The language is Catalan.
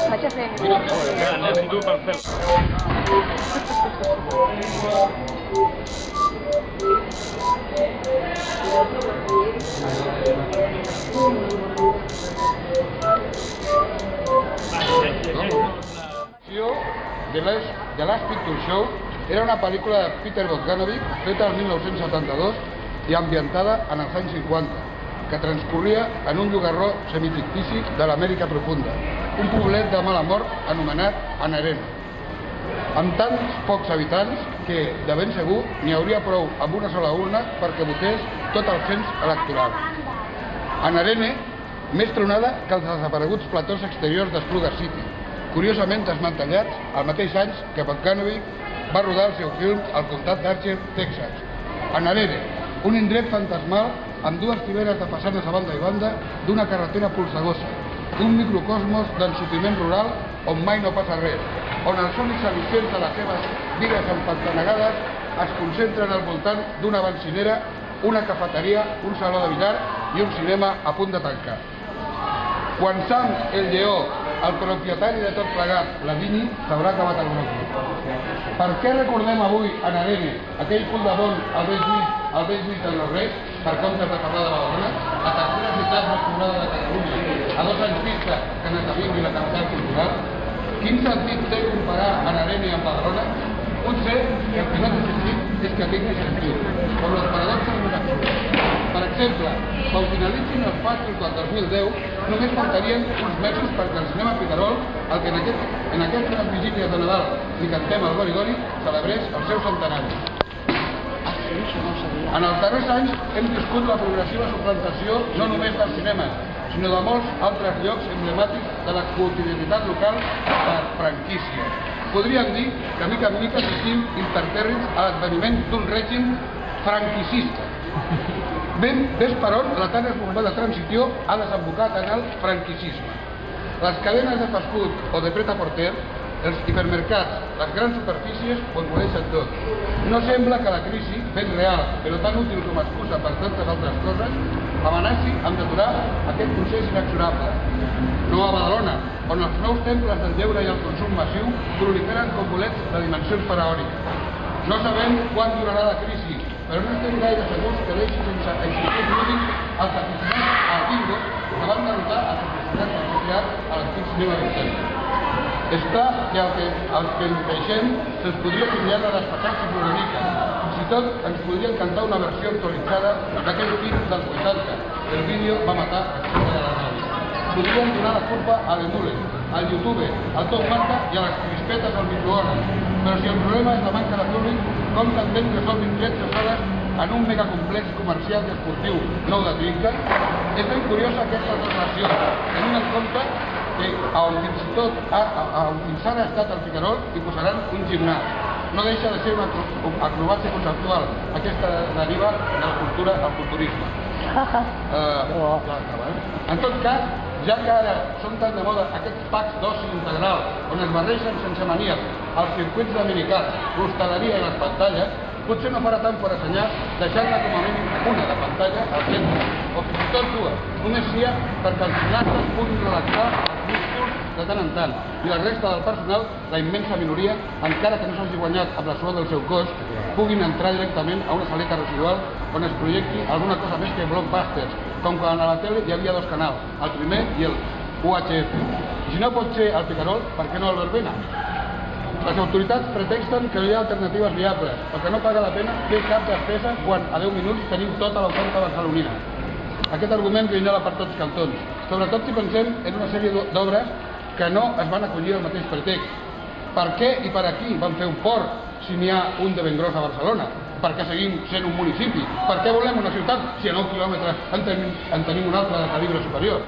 Vaig a fer... Anem dur pel cel. The Last Picture Show era una pel·lícula de Peter Bogdanovich feta el 1972 i ambientada en els anys 50, que transcorria en un llogarró semifictici de l'Amèrica profunda, un poblet de mala mort anomenat Anarene, amb tants pocs habitants que, de ben segur, n'hi hauria prou amb una sola urna perquè votés tot el cens electoral. Anarene, més tronada que els desapareguts platós exteriors d'Spluga City, curiosament desmantellats al mateix anys que Bogdanovich va rodar el seu film al comtat d'Archer, Texas. Anarene, un indret fantasmal amb dues tiberes de façanes a banda i banda d'una carretera polsegosa, un microcosmos d'ensopiment rural on mai no passa res, on els únics al·licents de les seves vides empantanegades es concentren al voltant d'una bencinera, una cafeteria, un saló de billar i un cinema a punt de tancar. Quan Sam el lleó, el propietari de tot plegat, la Vini, s'haurà acabat el bròquil. Per què recordem avui a Anarene, aquell punt de bon al vell lluit de los Reis, per comptes de parlar de Badalona, la tercera ciutat més poblada de Catalunya, a 2 anys vista que n'esdevingui la capital cultural? Quin sentit té comparar Anarene amb Badalona? Potser el que no té sentit és que tingui sentit, com les paradoxes d'una cosa. Per exemple, quan finalitzin els passos del 2010, només faltarien uns mesos perquè el cinema Picarol, el que en aquestes vigílies de Nadal li cantem al Gori Gori, celebrés el seu centenari. En els darrers anys hem viscut la progressiva suplantació no només dels cinemes, sinó de molts altres llocs emblemàtics de la quotidianitat local per franquícies. Podríem dir que mica en mica assistim impertèrrits a l'adveniment d'un règim franquicista. Ves per on la tan esbombada transició ha desembocat en el franquisme. Les cadenes de fast food o de pret-a-porter, els hipermercats, les grans superfícies ho engoleixen tot. No sembla que la crisi, ben real, però tan útil com a excusa per tantes altres coses, amenaci amb d'aturar aquest procés inexorable. No a Badalona, on els nous temples del lleure i el consum massiu proliferen com bolets de dimensions faraòniques. No sabem quan durarà la crisi, però no estem gaire segurs que deixi sense explicació lúdic els aficionats al bingo que van derrotar els aficionats del CTA a l'antic cinema britànic. És clar que el que ens deixem se'ns podria titllar de despatxar-se una mica. Fins i tot ens podrien cantar una versió actualitzada d'aquell film dels 80. El vídeo va matar a de la ràdio. Podrien donar la culpa a l'Emule, al YouTube, al Top Marca i a les crispetes al microones. Però si el problema és la manca de públic, com s'entén que som 13 hores en un megacomplex comercial i esportiu nou de Trinca? És ben curiosa aquesta relació, tenint en compte que fins ara ha estat el Picarol i posaran un gimnàs. No deixa de ser una acrobàcia conceptual, aquesta deriva de la cultura al culturisme. En tot cas, ja que ara són tan de moda aquests packs d'oci integral on es barregen sense maníac els circuits de minicars, l'hostaleria i les pantalles, potser no farà tant per assenyar deixant-ne com a mínim una de pantalla al centre, o fins i tot dues, només sia perquè els gimnastes puguin relaxar els músculs de tant en tant, i la resta del personal, la immensa minoria, encara que no s'hagi guanyat amb la suor del seu cos, puguin entrar directament a una saleta residual on es projecti alguna cosa més que blockbusters, com quan a la tele hi havia 2 canals, el primer i el UHF. I si no pot ser el Picarol, per què no el Verbena? Les autoritats pretexten que no hi ha alternatives viables, perquè no paga la pena fer cap despesa quan a 10 minuts tenim tota l'oferta barcelonina. Aquest argument grinyola per tots cantons, sobretot si pensem en una sèrie d'obres que no es van acollir al mateix pretext. Per què i per a qui van fer un port si n'hi ha un de ben gros a Barcelona? Per què seguim sent un municipi? Per què volem una ciutat si a 9 quilòmetres en tenim una altra de calibre superior?